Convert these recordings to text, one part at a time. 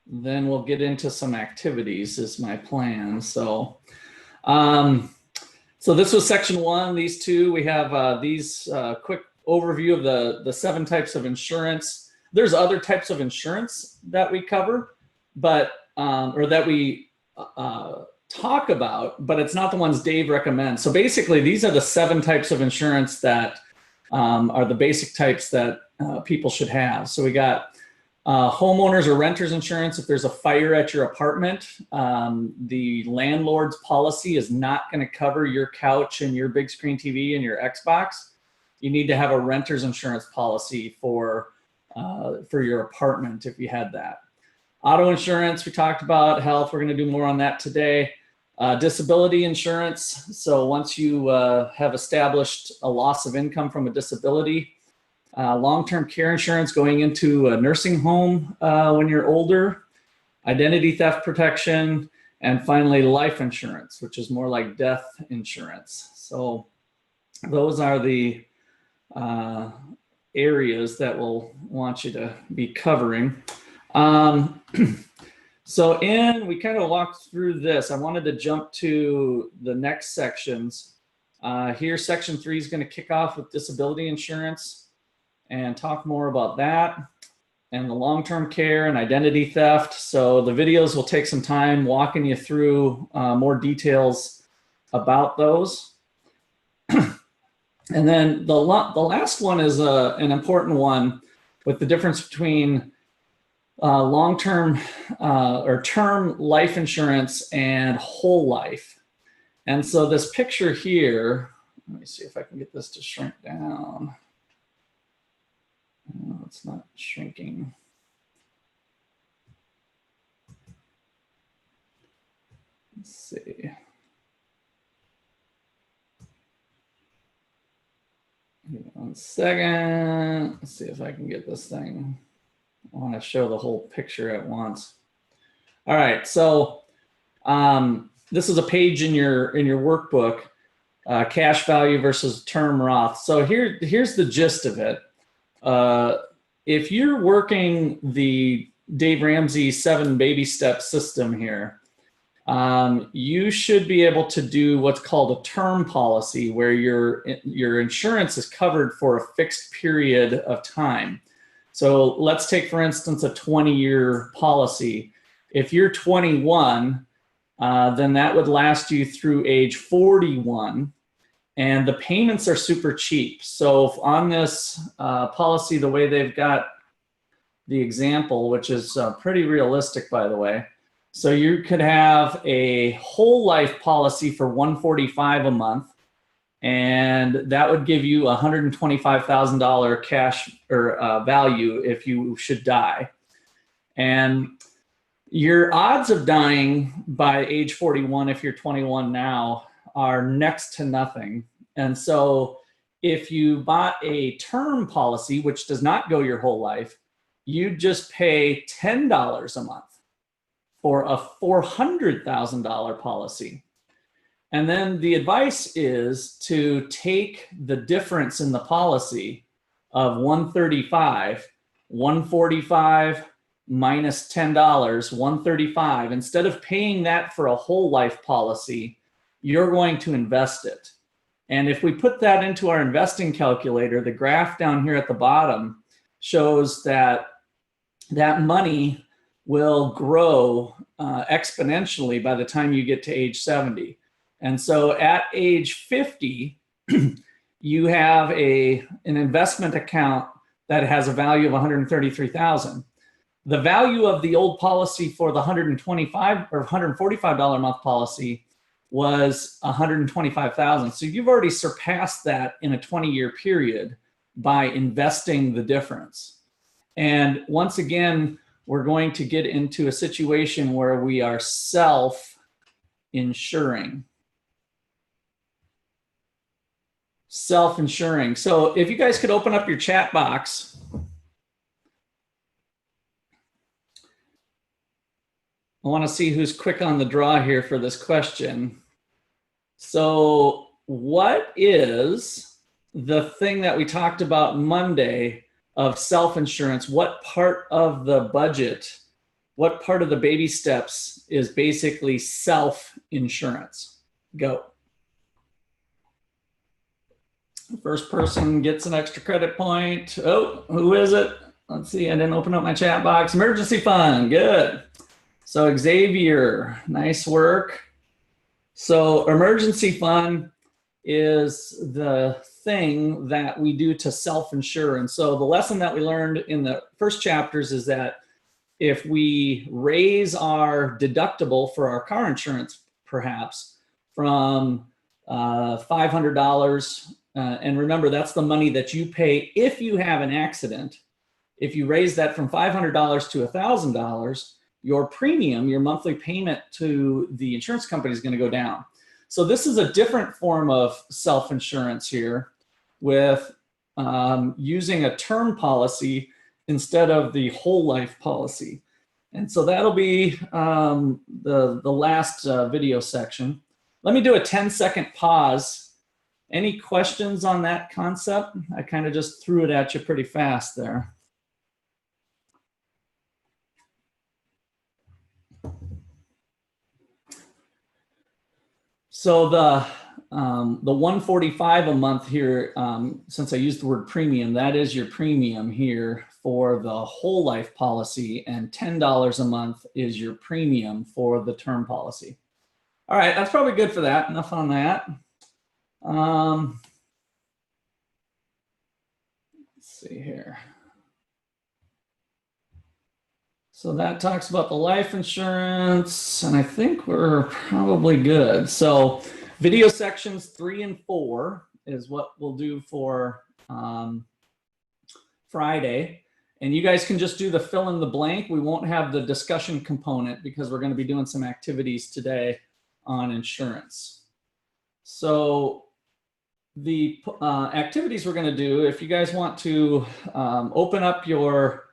then we'll get into some activities is my plan. So, so this was section 1. These two, we have these quick overview of the 7 types of insurance. There's other types of insurance that we cover, but or that we talk about, but it's not the ones Dave recommends. So basically, these are the 7 types of insurance that are the basic types that people should have. So we got homeowners or renters insurance. If there's a fire at your apartment, the landlord's policy is not going to cover your couch and your big screen TV and your Xbox. You need to have a renter's insurance policy for your apartment if you had that. Auto insurance, we talked about. Health, we're going to do more on that today. Disability insurance. So once you have established a loss of income from a disability, long-term care insurance going into a nursing home when you're older, identity theft protection, and finally life insurance, which is more like death insurance. So those are the areas that we'll want you to be covering. So we kind of walked through this. I wanted to jump to the next sections. Here, section 3 is going to kick off with disability insurance and talk more about that and the long-term care and identity theft. So the videos will take some time walking you through more details about those. And then the last one is an important one with the difference between long-term or term life insurance and whole life. And so this picture here, let me see if I can get this to shrink down. No, it's not shrinking. Let's see. Give me 1 second. Let's see if I can get this thing. I want to show the whole picture at once. All right, so this is a page in your workbook, cash value versus term Roth. So here's the gist of it. If you're working the Dave Ramsey 7 baby step system here, you should be able to do what's called a term policy, where your insurance is covered for a fixed period of time. So let's take, for instance, a 20-year policy. If you're 21, then that would last you through age 41, and the payments are super cheap. So on this policy, the way they've got the example, which is pretty realistic, by the way. So you could have a whole life policy for $145 a month, and that would give you $125,000 cash or value if you should die. And your odds of dying by age 41, if you're 21 now, are next to nothing. And so if you bought a term policy, which does not go your whole life, you just pay $10 a month for a $400,000 policy. And then the advice is to take the difference in the policy of $135, $145 minus $10, $135. Instead of paying that for a whole life policy, you're going to invest it. And if we put that into our investing calculator, the graph down here at the bottom shows that that money will grow exponentially by the time you get to age 70. And so at age 50, you have an investment account that has a value of $133,000. The value of the old policy for the $125 or $145 a month policy was $125,000. So you've already surpassed that in a 20-year period by investing the difference. And once again, we're going to get into a situation where we are self-insuring. Self-insuring. So if you guys could open up your chat box. I want to see who's quick on the draw here for this question. So what is the thing that we talked about Monday of self-insurance? What part of the budget what part of the baby steps is basically self-insurance? Go. First person gets an extra credit point. Oh, who is it? Let's see, I didn't open up my chat box. Emergency fund, good. So Xavier, nice work. So emergency fund is the thing that we do to self-insure. And so the lesson that we learned in the first chapters is that if we raise our deductible for our car insurance, perhaps from $500, and remember, that's the money that you pay if you have an accident. If you raise that from $500 to $1,000, your premium, your monthly payment to the insurance company is going to go down. So this is a different form of self-insurance here with using a term policy instead of the whole life policy. And so that'll be the last video section. Let me do a 10-second pause. Any questions on that concept? I kind of just threw it at you pretty fast there. So the $145 a month here, since I used the word premium, that is your premium here for the whole life policy, and $10 a month is your premium for the term policy. All right, that's probably good for that. Enough on that. Let's see here. So that talks about the life insurance, and I think we're probably good. So video sections 3 and 4 is what we'll do for Friday. And you guys can just do the fill in the blank. We won't have the discussion component because we're going to be doing some activities today on insurance. So the activities we're going to do, if you guys want to open up your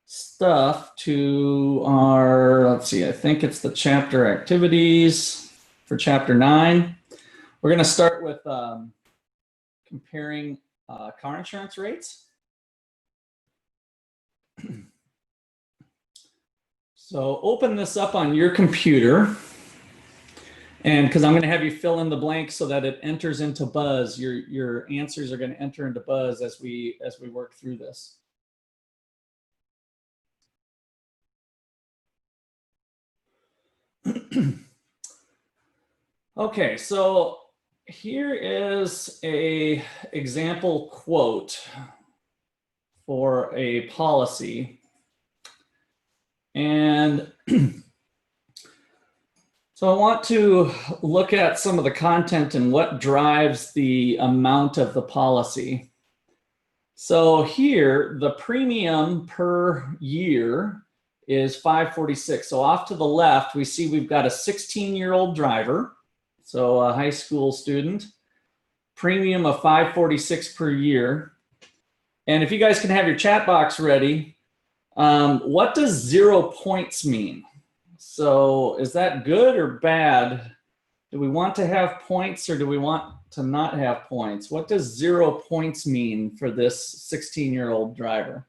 stuff to our, let's see, I think it's the chapter activities for chapter 9. We're going to start with comparing car insurance rates. So open this up on your computer, and because I'm going to have you fill in the blank so that it enters into Buzz. Your answers are going to enter into Buzz as we work through this. Okay, so here is a example quote for a policy. And so I want to look at some of the content and what drives the amount of the policy. So here, the premium per year is $546. So off to the left, we see we've got a 16-year-old driver, so a high school student, premium of $546 per year. And if you guys can have your chat box ready, what does 0 points mean? So is that good or bad? Do we want to have points or do we want to not have points? What does 0 points mean for this 16-year-old driver?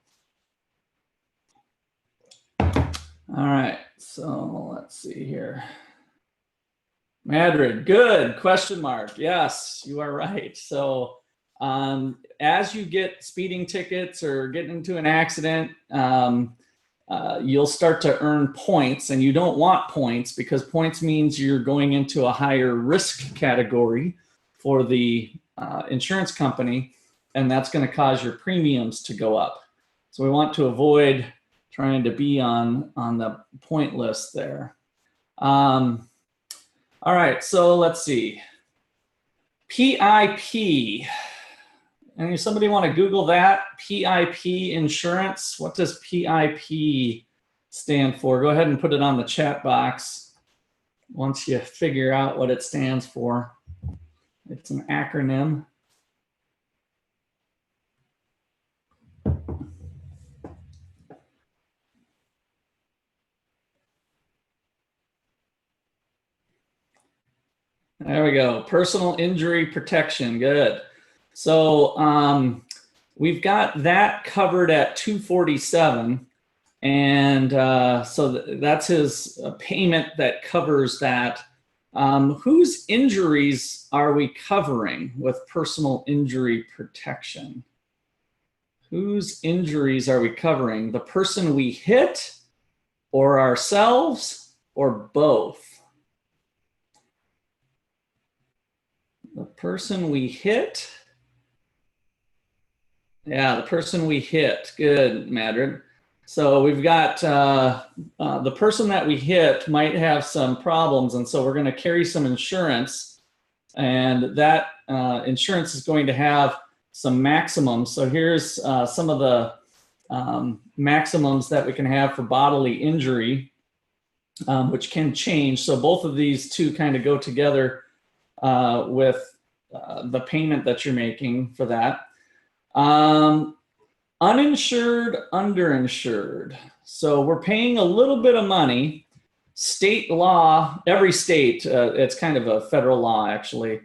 All right, so let's see here. Madrid, good, question mark. Yes, you are right. So as you get speeding tickets or get into an accident, you'll start to earn points, and you don't want points because points means you're going into a higher risk category for the insurance company, and that's going to cause your premiums to go up. So we want to avoid trying to be on the point list there. All right, so let's see. PIP. And somebody want to Google that? PIP insurance. What does PIP stand for? Go ahead and put it on the chat box once you figure out what it stands for. It's an acronym. There we go. Personal injury protection. Good. So we've got that covered at $247, And so that's his payment that covers that. Whose injuries are we covering with personal injury protection? Whose injuries are we covering? The person we hit, or ourselves, or both? The person we hit. Yeah, the person we hit. Good, Madrid. So we've got the person that we hit might have some problems, and so we're going to carry some insurance, and that insurance is going to have some maximums. So here's some of the maximums that we can have for bodily injury, which can change. So both of these two kind of go together with the payment that you're making for that. Uninsured, underinsured. So we're paying a little bit of money. State law, every state, it's kind of a federal law actually.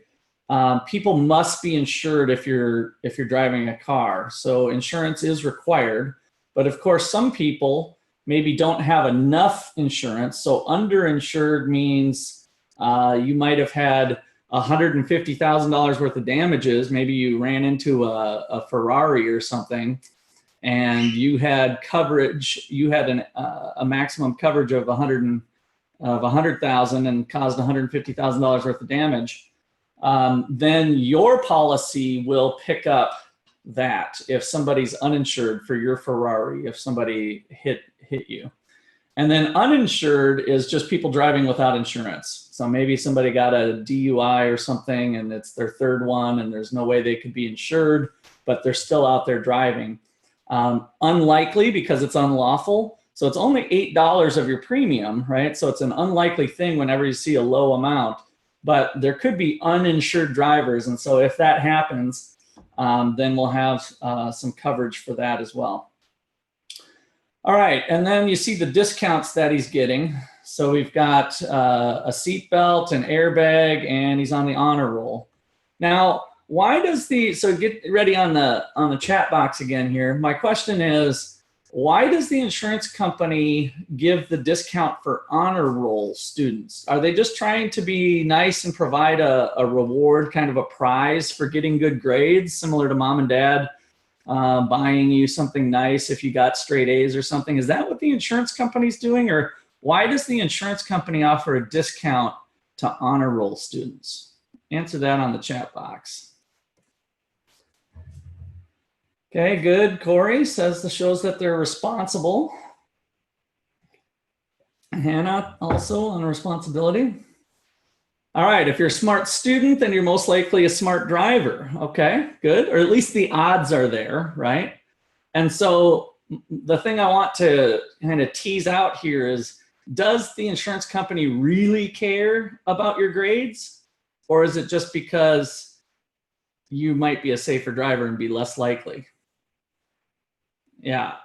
People must be insured if you're driving a car. So insurance is required. But of course, some people maybe don't have enough insurance. So underinsured means you might have had $150,000 worth of damages. Maybe you ran into a Ferrari or something, and you had coverage. You had a maximum coverage of $100,000 and caused $150,000 worth of damage. Then your policy will pick up that if somebody's uninsured for your Ferrari, if somebody hit you. And then uninsured is just people driving without insurance. So maybe somebody got a DUI or something and it's their third one and there's no way they could be insured, but they're still out there driving. Unlikely because it's unlawful. So it's only $8 of your premium, right? So it's an unlikely thing whenever you see a low amount, but there could be uninsured drivers. And so if that happens, then we'll have some coverage for that as well. All right, and then you see the discounts that he's getting. So we've got a seat belt, an airbag, and he's on the honor roll. Now, why does so get ready on the chat box again here. My question is, why does the insurance company give the discount for honor roll students? Are they just trying to be nice and provide a reward, kind of a prize for getting good grades, similar to mom and dad buying you something nice if you got straight A's or something? Is that what the insurance company's doing? Or why does the insurance company offer a discount to honor roll students? Answer that on the chat box. Okay, good. Corey says this shows that they're responsible. Hannah also on responsibility. All right, if you're a smart student, then you're most likely a smart driver. Okay, good. Or at least the odds are there, right? And so the thing I want to kind of tease out here is, does the insurance company really care about your grades? Or is it just because you might be a safer driver and be less likely? Yeah,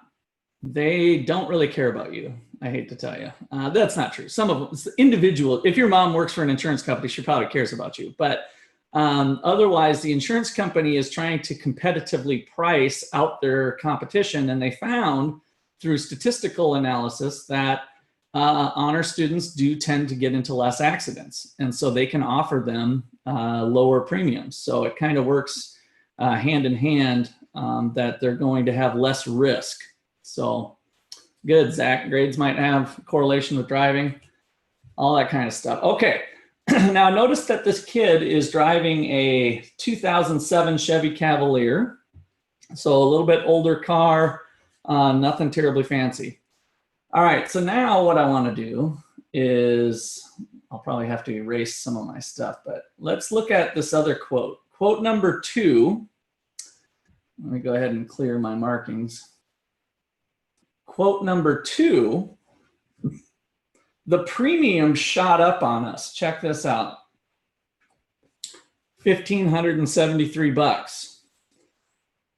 they don't really care about you. I hate to tell you. That's not true. Some of them, it's individual. If your mom works for an insurance company, she probably cares about you. But otherwise, the insurance company is trying to competitively price out their competition. And they found through statistical analysis that honor students do tend to get into less accidents. And so they can offer them lower premiums. So it kind of works hand in hand that they're going to have less risk. So good, Zach. Grades might have correlation with driving, all that kind of stuff. Okay, now notice that this kid is driving a 2007 Chevy Cavalier. So a little bit older car, nothing terribly fancy. All right, so now what I want to do is, I'll probably have to erase some of my stuff, but let's look at this other quote. Quote number 2. Let me go ahead and clear my markings. Quote number 2, the premium shot up on us. Check this out. $1,573.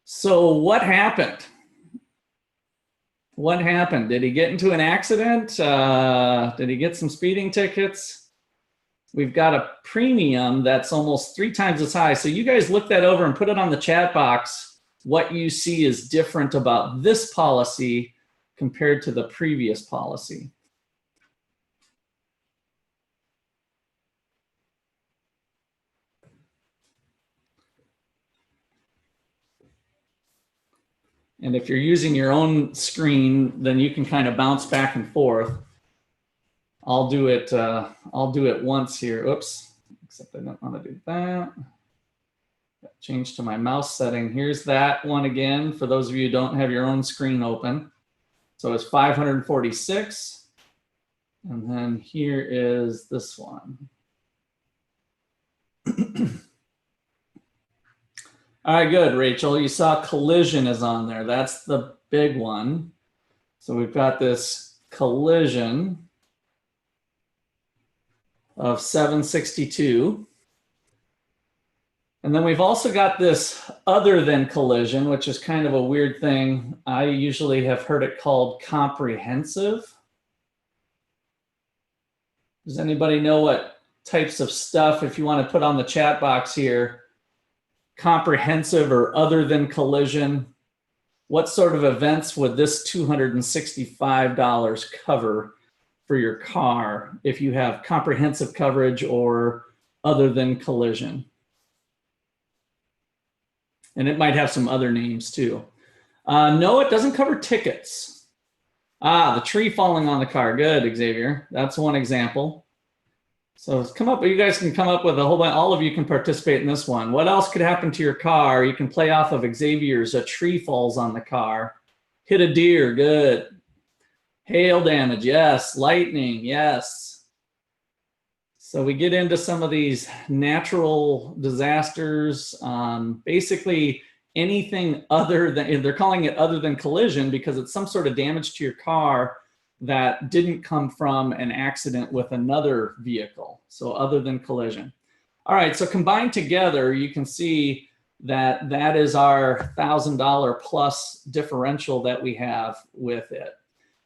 So what happened? What happened? Did he get into an accident? Did he get some speeding tickets? We've got a premium that's almost 3 times as high. So you guys look that over and put it on the chat box. What you see is different about this policy compared to the previous policy. And if you're using your own screen, then you can kind of bounce back and forth. I'll do it once here. Oops, except I don't want to do that. Change to my mouse setting. Here's that one again, for those of you who don't have your own screen open. So it's 546. And then here is this one. All right, good, Rachel. You saw collision is on there. That's the big one. So we've got this collision of 762. And then we've also got this other than collision, which is kind of a weird thing. I usually have heard it called comprehensive. Does anybody know what types of stuff, if you want to put on the chat box here, comprehensive or other than collision, what sort of events would this $265 cover for your car if you have comprehensive coverage or other than collision? And it might have some other names too. No, it doesn't cover tickets. The tree falling on the car. Good, Xavier. That's one example. So come up, you guys can come up with a whole bunch, all of you can participate in this one. What else could happen to your car? You can play off of Xavier's. A tree falls on the car. Hit a deer, good. Hail damage, yes. Lightning, yes. So we get into some of these natural disasters, basically anything other than, they're calling it other than collision because it's some sort of damage to your car that didn't come from an accident with another vehicle. So other than collision. All right, so combined together, you can see that that is our $1,000 plus differential that we have with it.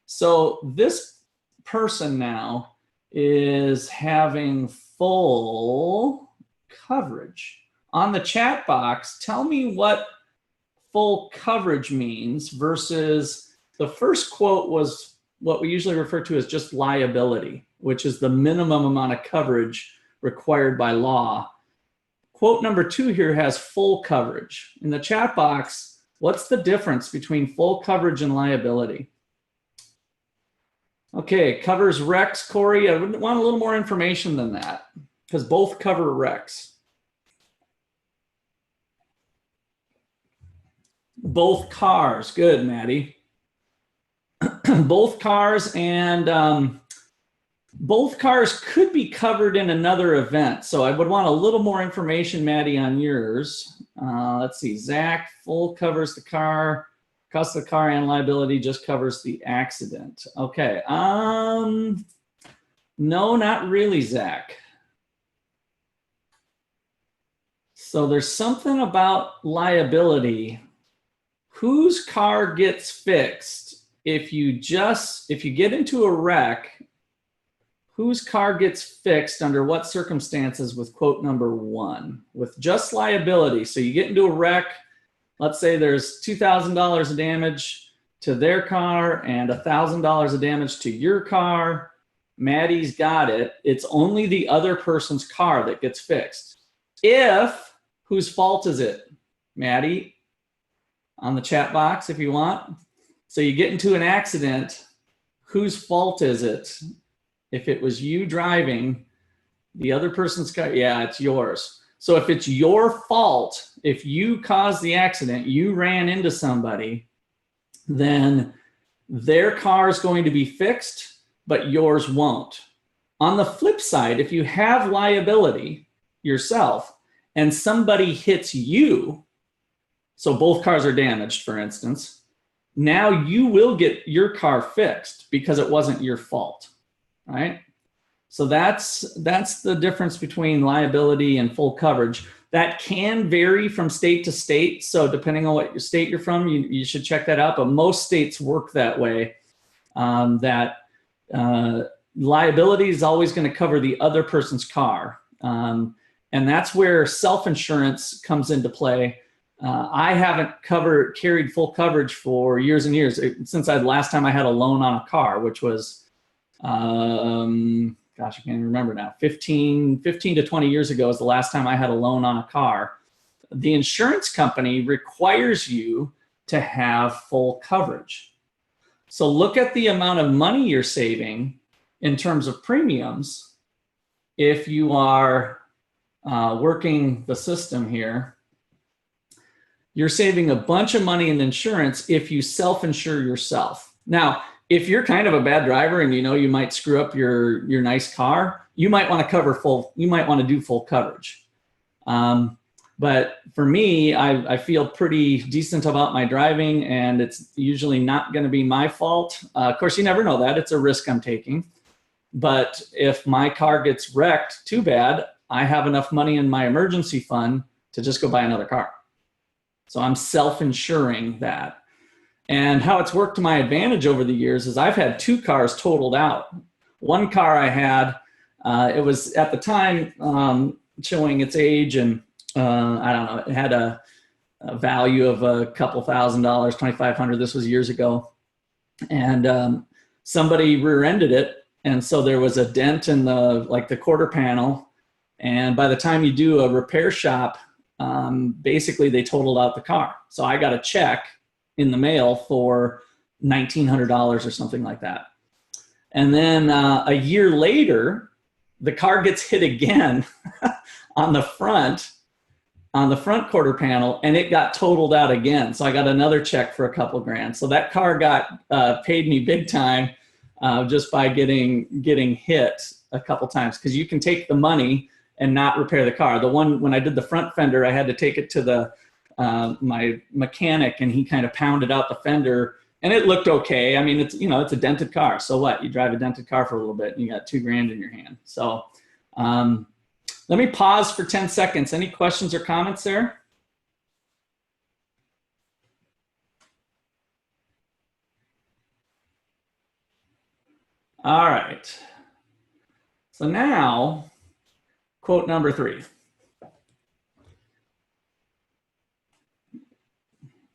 So this person now is having full coverage. On the chat box, tell me what full coverage means versus the first quote was what we usually refer to as just liability, which is the minimum amount of coverage required by law. Quote number 2 here has full coverage. In the chat box, what's the difference between full coverage and liability? Okay, covers wrecks, Corey. I would want a little more information than that because both cover wrecks. Both cars, good, Maddie. Both cars and both cars could be covered in another event. So I would want a little more information, Maddie, on yours. Let's see, Zach, full covers the car, cost of the car, and liability just covers the accident. Okay, no, not really, Zach. So there's something about liability. Whose car gets fixed? If you get into a wreck, whose car gets fixed under what circumstances with quote number 1? With just liability. So you get into a wreck, let's say there's $2,000 of damage to their car and $1,000 of damage to your car. Maddie's got it. It's only the other person's car that gets fixed. Whose fault is it? Maddie, on the chat box if you want. So you get into an accident, whose fault is it? If it was you driving, the other person's car, yeah, it's yours. So if it's your fault, if you caused the accident, you ran into somebody, then their car is going to be fixed, but yours won't. On the flip side, if you have liability yourself and somebody hits you, so both cars are damaged, for instance, now you will get your car fixed because it wasn't your fault, right? So that's the difference between liability and full coverage. That can vary from state to state. So depending on what state you're from, you should check that out. But most states work that way, that liability is always going to cover the other person's car. And that's where self-insurance comes into play. I haven't carried full coverage for years and years, since last time I had a loan on a car, which was, gosh, I can't even remember now, 15 to 20 years ago is the last time I had a loan on a car. The insurance company requires you to have full coverage. So look at the amount of money you're saving in terms of premiums if you are working the system here. You're saving a bunch of money in insurance if you self-insure yourself. Now, if you're kind of a bad driver and you know you might screw up your nice car, you might want to do full coverage. But for me, I feel pretty decent about my driving, and it's usually not going to be my fault. Of course, you never know that. It's a risk I'm taking. But if my car gets wrecked too bad, I have enough money in my emergency fund to just go buy another car. So I'm self-insuring that. And how it's worked to my advantage over the years is I've had 2 cars totaled out. One car I had, it was at the time showing its age, and I don't know, it had a value of a couple $1,000, $2,500. This was years ago. And somebody rear-ended it. And so there was a dent in the quarter panel. And by the time you do a repair shop, basically they totaled out the car. So I got a check in the mail for $1,900 or something like that. And then a year later, the car gets hit again on the front quarter panel, and it got totaled out again. So I got another check for a couple grand. So that car got paid me big time just by getting hit a couple times, because you can take the money and not repair the car. The one, when I did the front fender, I had to take it to my mechanic, and he kind of pounded out the fender, and it looked okay. I mean, it's a dented car. So what? You drive a dented car for a little bit and you got $2 grand in your hand. So let me pause for 10 seconds. Any questions or comments there? All right. So now, quote number 3.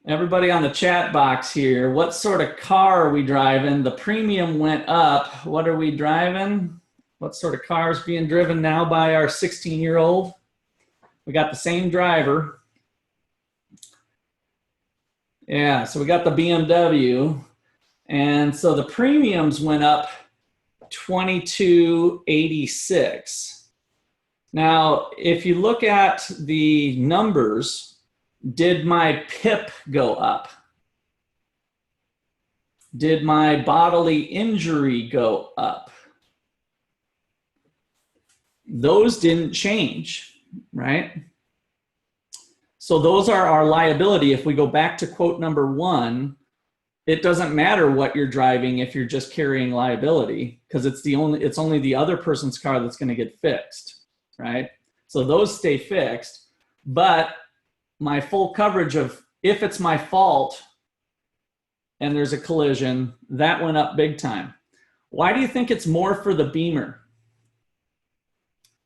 Everybody on the chat box here, what sort of car are we driving? The premium went up. What are we driving? What sort of car is being driven now by our 16-year-old? We got the same driver. Yeah, so we got the BMW. And so the premiums went up $22.86. Now, if you look at the numbers, did my PIP go up? Did my bodily injury go up? Those didn't change, right? So those are our liability. If we go back to quote number 1, it doesn't matter what you're driving if you're just carrying liability, because it's only the other person's car that's going to get fixed, right? So those stay fixed, but my full coverage of if it's my fault and there's a collision, that went up big time. Why do you think it's more for the Beamer?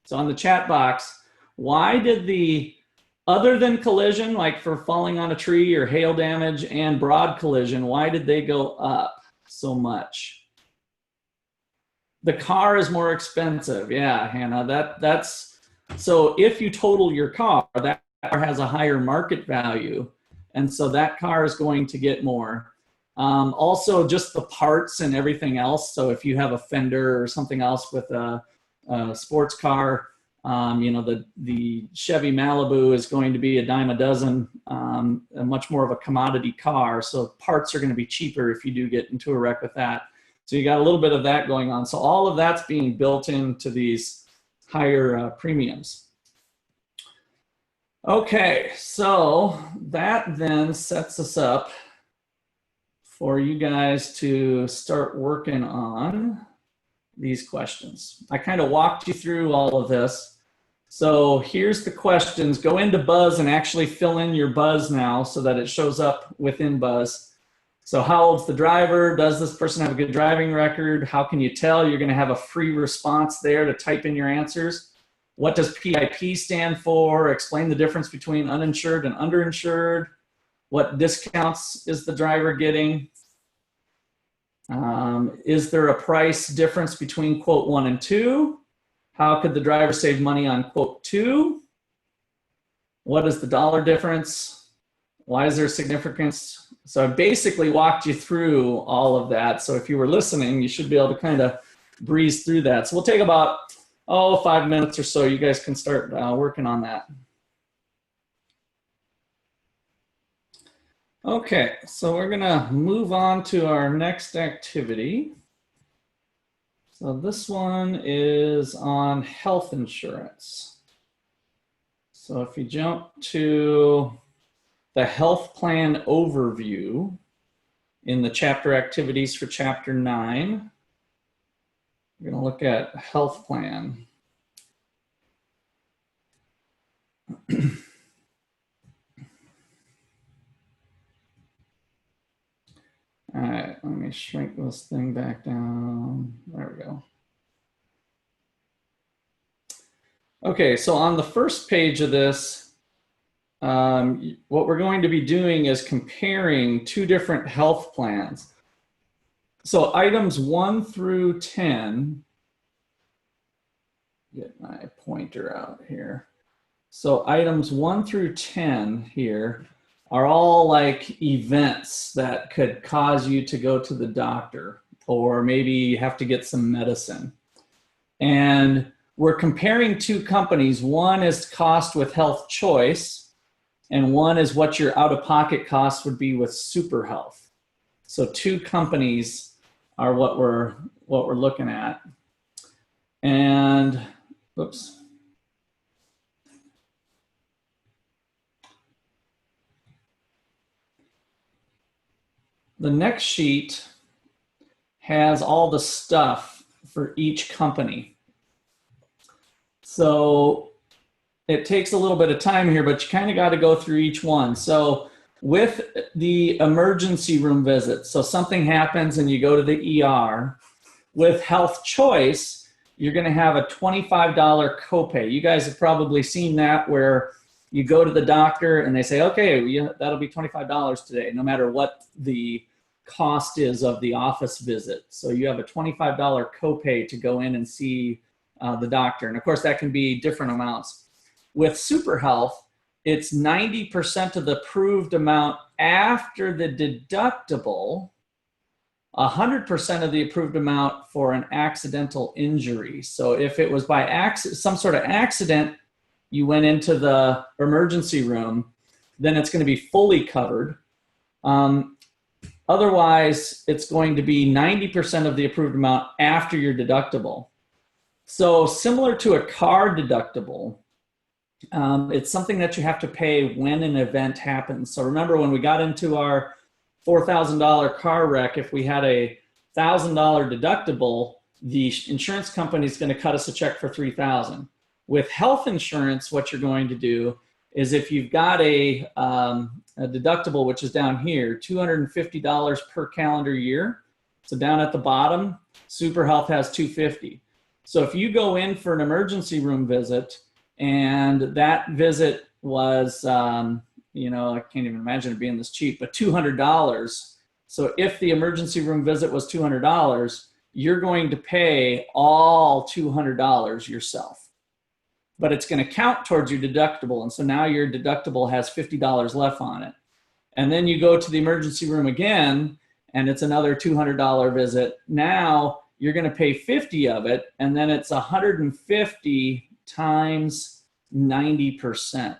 So on the chat box, why did other than collision, like for falling on a tree or hail damage and broad collision, why did they go up so much? The car is more expensive. Yeah, Hannah, that's so if you total your car, that car has a higher market value, and so that car is going to get more. Also, just the parts and everything else. So if you have a fender or something else with a sports car, the Chevy Malibu is going to be a dime a dozen, much more of a commodity car. So parts are going to be cheaper if you do get into a wreck with that. So you got a little bit of that going on. So all of that's being built into these higher premiums. Okay, so that then sets us up for you guys to start working on these questions. I kind of walked you through all of this. So here's the questions. Go into Buzz and actually fill in your Buzz now so that it shows up within Buzz. So how old's the driver? Does this person have a good driving record? How can you tell? You're going to have a free response there to type in your answers. What does PIP stand for? Explain the difference between uninsured and underinsured. What discounts is the driver getting? Is there a price difference between quote 1 and 2? How could the driver save money on quote 2? What is the dollar difference? Why is there significance? So I basically walked you through all of that. So if you were listening, you should be able to kind of breeze through that. So we'll take about, 5 minutes or so. You guys can start working on that. Okay, so we're gonna move on to our next activity. So this one is on health insurance. So if you jump to the health plan overview in the chapter activities for chapter 9, we're gonna look at health plan. All right, let me shrink this thing back down. There we go. Okay, so on the first page of this, what we're going to be doing is comparing two different health plans. So items 1 through 10, get my pointer out here. So items 1 through 10 here are all like events that could cause you to go to the doctor, or maybe you have to get some medicine. And we're comparing two companies. One is cost with Health Choice, and one is what your out-of-pocket cost would be with Super Health. So two companies are what we're looking at. And oops. The next sheet has all the stuff for each company. So it takes a little bit of time here, but you kind of got to go through each one. So with the emergency room visit, so something happens and you go to the ER, with Health Choice, you're going to have a $25 copay. You guys have probably seen that, where you go to the doctor and they say, okay, that'll be $25 today, no matter what the cost is of the office visit. So you have a $25 copay to go in and see the doctor. And of course, that can be different amounts. With Super Health, it's 90% of the approved amount after the deductible, 100% of the approved amount for an accidental injury. So if it was by some sort of accident, you went into the emergency room, then it's going to be fully covered. Otherwise, it's going to be 90% of the approved amount after your deductible. So similar to a car deductible, it's something that you have to pay when an event happens. So remember, when we got into our $4,000 car wreck, if we had a $1,000 deductible, the insurance company is going to cut us a check for $3,000. With health insurance, what you're going to do is, if you've got a deductible, which is down here, $250 per calendar year. So down at the bottom, Super Health has $250. So if you go in for an emergency room visit, and that visit was, I can't even imagine it being this cheap, but $200. So if the emergency room visit was $200, you're going to pay all $200 yourself. But it's going to count towards your deductible. And so now your deductible has $50 left on it. And then you go to the emergency room again, and it's another $200 visit. Now you're going to pay 50 of it, and then it's 150 times 90%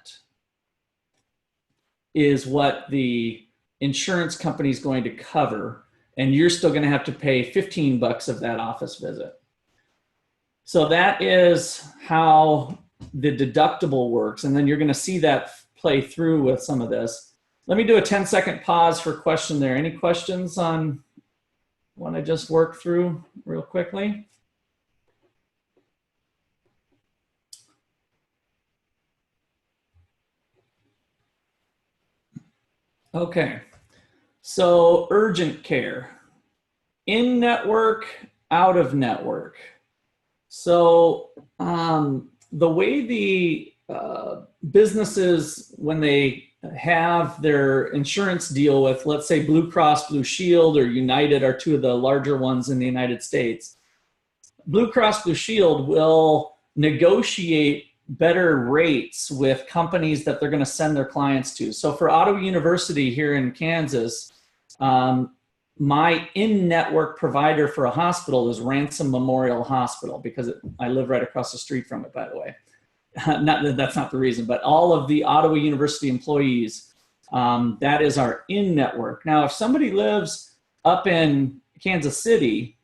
is what the insurance company is going to cover. And you're still going to have to pay $15 of that office visit. So that is how the deductible works. And then you're going to see that play through with some of this. Let me do a 10-second pause for question there. Any questions on what I just worked through real quickly? Okay, so urgent care, in network, out of network. So the way the businesses, when they have their insurance deal with, let's say, Blue Cross Blue Shield or United are two of the larger ones in the United States. Blue Cross Blue Shield will negotiate better rates with companies that they're going to send their clients to. So for Ottawa University here in Kansas, my in-network provider for a hospital is Ransom Memorial Hospital, because I live right across the street from it, by the way. That's not the reason, but all of the Ottawa University employees, that is our in-network. Now, if somebody lives up in Kansas City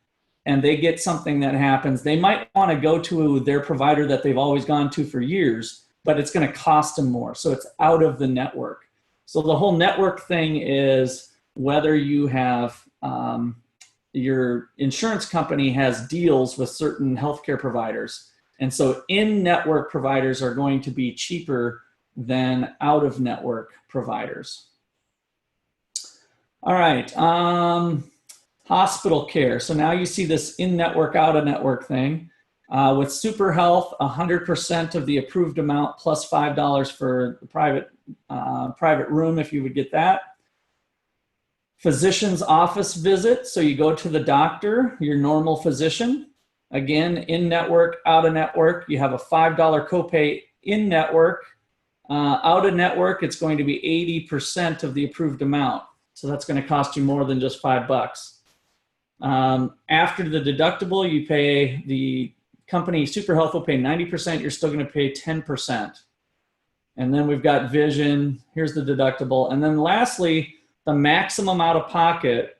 and they get something that happens, they might want to go to their provider that they've always gone to for years, but it's going to cost them more. So it's out of the network. So the whole network thing is whether you have your insurance company has deals with certain healthcare providers. And so in-network providers are going to be cheaper than out-of-network providers. All right, hospital care. So now you see this in-network, out-of-network thing. With Super Health, 100% of the approved amount plus $5 for the private room if you would get that. Physician's office visit. So you go to the doctor, your normal physician. Again, in-network, out-of-network, you have a $5 copay in-network. Out-of-network, it's going to be 80% of the approved amount. So that's going to cost you more than just $5. After the deductible, you pay, the company Super Health will pay 90%, you're still going to pay 10%. And then we've got vision, here's the deductible. And then lastly, the maximum out of pocket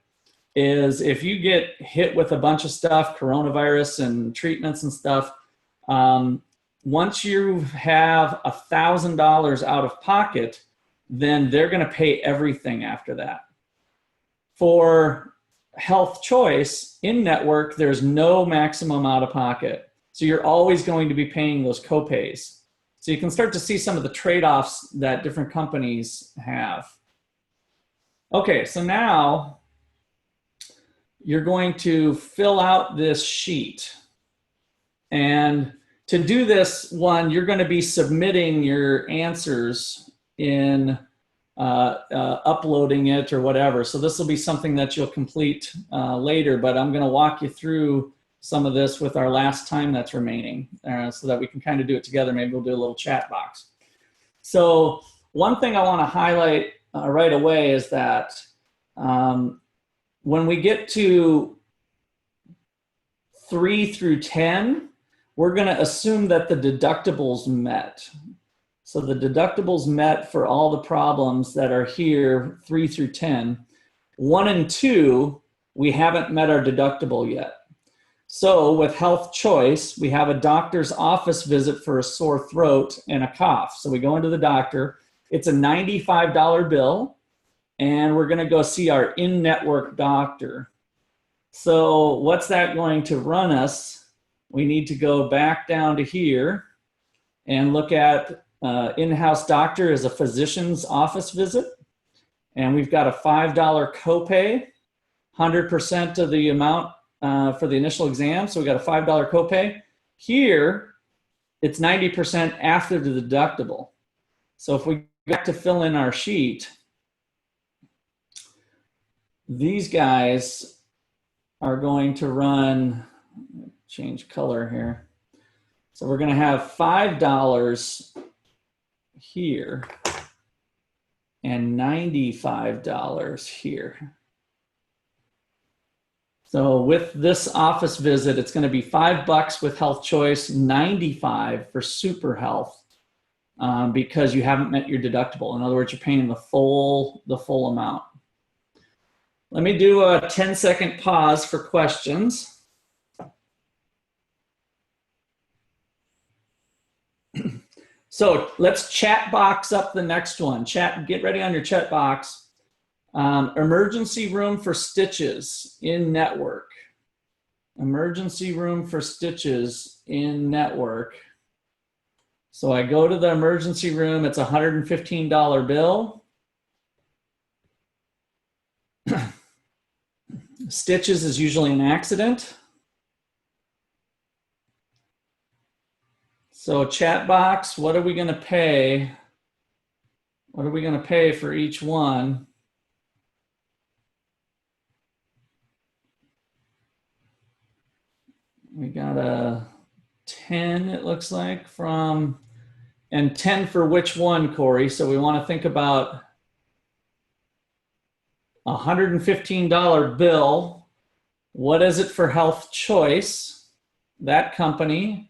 is if you get hit with a bunch of stuff, coronavirus and treatments and stuff, once you have $1,000 out of pocket, then they're going to pay everything after that. For Health Choice, in-network, there's no maximum out of pocket. So you're always going to be paying those copays. So you can start to see some of the trade-offs that different companies have. Okay, so now you're going to fill out this sheet. And to do this one, you're going to be submitting your answers in uploading it or whatever. So this will be something that you'll complete later, but I'm going to walk you through some of this with our last time that's remaining so that we can kind of do it together. Maybe we'll do a little chat box. So one thing I want to highlight right away is that when we get to 3 through 10, we're going to assume that the deductible's met. So the deductible's met for all the problems that are here, 3 through 10. 1 and 2, we haven't met our deductible yet. So with Health Choice, we have a doctor's office visit for a sore throat and a cough. So we go into the doctor. It's a $95 bill, and we're going to go see our in-network doctor. So what's that going to run us? We need to go back down to here and look at in-house doctor is a physician's office visit. And we've got a $5 copay, 100% of the amount for the initial exam. So we got a $5 copay. Here, it's 90% after the deductible. So if we got to fill in our sheet, these guys are going to run, change color here. So we're going to have $5 here and $95 here. So with this office visit, it's going to be $5 with Health Choice, $95 for Super Health because you haven't met your deductible. In other words, you're paying the full amount. Let me do a 10-second pause for questions. So let's chat box up the next one. Chat, get ready on your chat box. Emergency room for stitches in network. Emergency room for stitches in network. So I go to the emergency room. It's a $115 bill. Stitches is usually an accident. So chat box, what are we going to pay? What are we going to pay for each one? We got a 10, it looks like, from, and 10 for which one, Corey? So we want to think about a $115 bill. What is it for Health Choice? That company.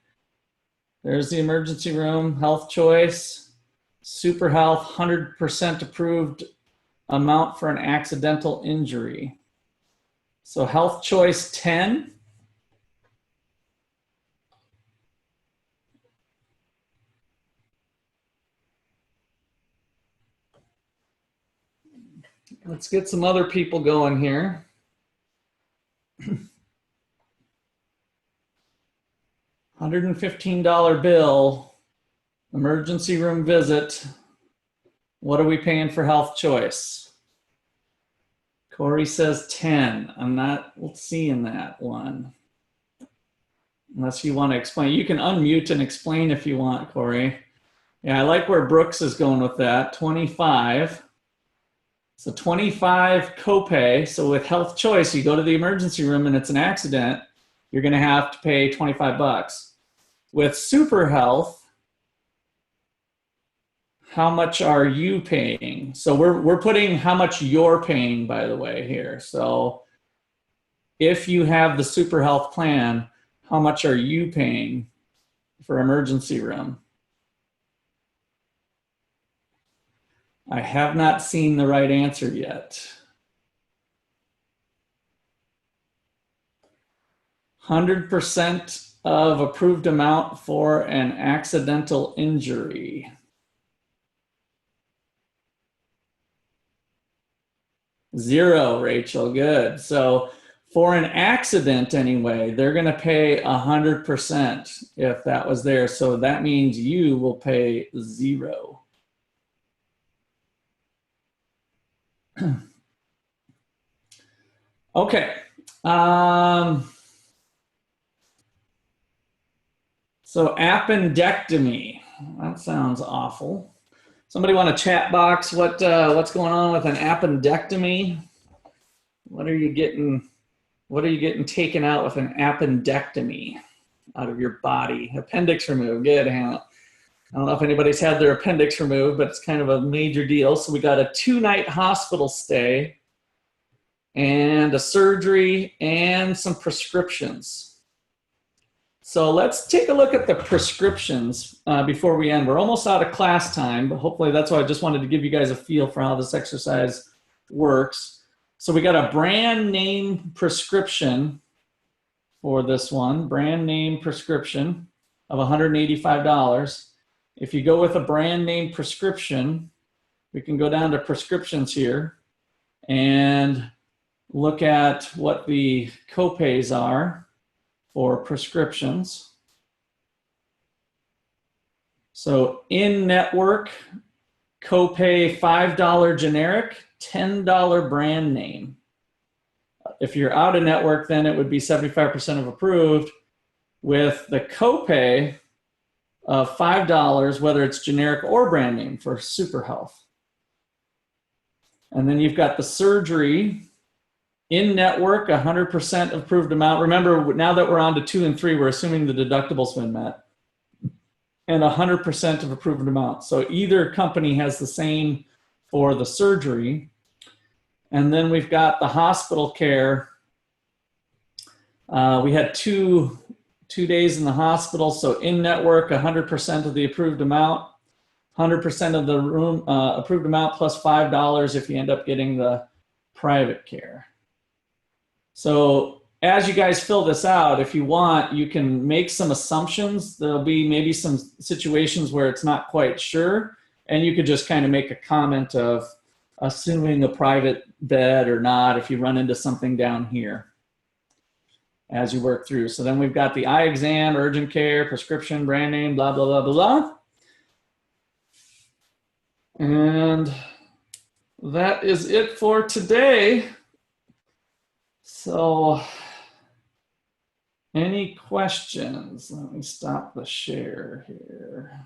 There's the emergency room, Health Choice, Super Health, 100% approved amount for an accidental injury. So Health Choice 10. Let's get some other people going here. $115 bill, emergency room visit. What are we paying for Health Choice? Corey says 10. I'm not seeing that one. Unless you want to explain. You can unmute and explain if you want, Corey. Yeah, I like where Brooks is going with that. 25. So 25 copay. So with Health Choice, you go to the emergency room and it's an accident, you're going to have to pay 25 bucks. With Super Health, how much are you paying? So we're putting how much you're paying, by the way, here. So if you have the Super Health plan, how much are you paying for emergency room? I have not seen the right answer yet. 100% of approved amount for an accidental injury. Zero, Rachel, good. So for an accident anyway, they're going to pay 100% if that was there. So that means you will pay zero. Okay. So appendectomy, that sounds awful. Somebody want a chat box? What's going on with an appendectomy? What are you getting taken out with an appendectomy out of your body? Appendix removed. Good, Hannah. I don't know if anybody's had their appendix removed, but it's kind of a major deal. So we got a 2-night hospital stay and a surgery and some prescriptions. So let's take a look at the prescriptions before we end. We're almost out of class time, but hopefully that's why I just wanted to give you guys a feel for how this exercise works. So we got a brand name prescription for this one, brand name prescription of $185. If you go with a brand name prescription, we can go down to prescriptions here and look at what the copays are for prescriptions. So in-network, copay $5 generic, $10 brand name. If you're out of network, then it would be 75% of approved with the copay of $5, whether it's generic or brand name for Super Health. And then you've got the surgery, in-network, 100% approved amount. Remember, now that we're on to 2 and 3, we're assuming the deductible's been met. And 100% of approved amount. So either company has the same for the surgery. And then we've got the hospital care. We had two days in the hospital. So in-network, 100% of the approved amount. 100% of the room approved amount plus $5 if you end up getting the private care. So as you guys fill this out, if you want, you can make some assumptions. There'll be maybe some situations where it's not quite sure, and you could just kind of make a comment of assuming a private bed or not if you run into something down here as you work through. So then we've got the eye exam, urgent care, prescription, brand name, blah, blah, blah, blah, blah. And that is it for today. So Any questions? Let me stop the share here.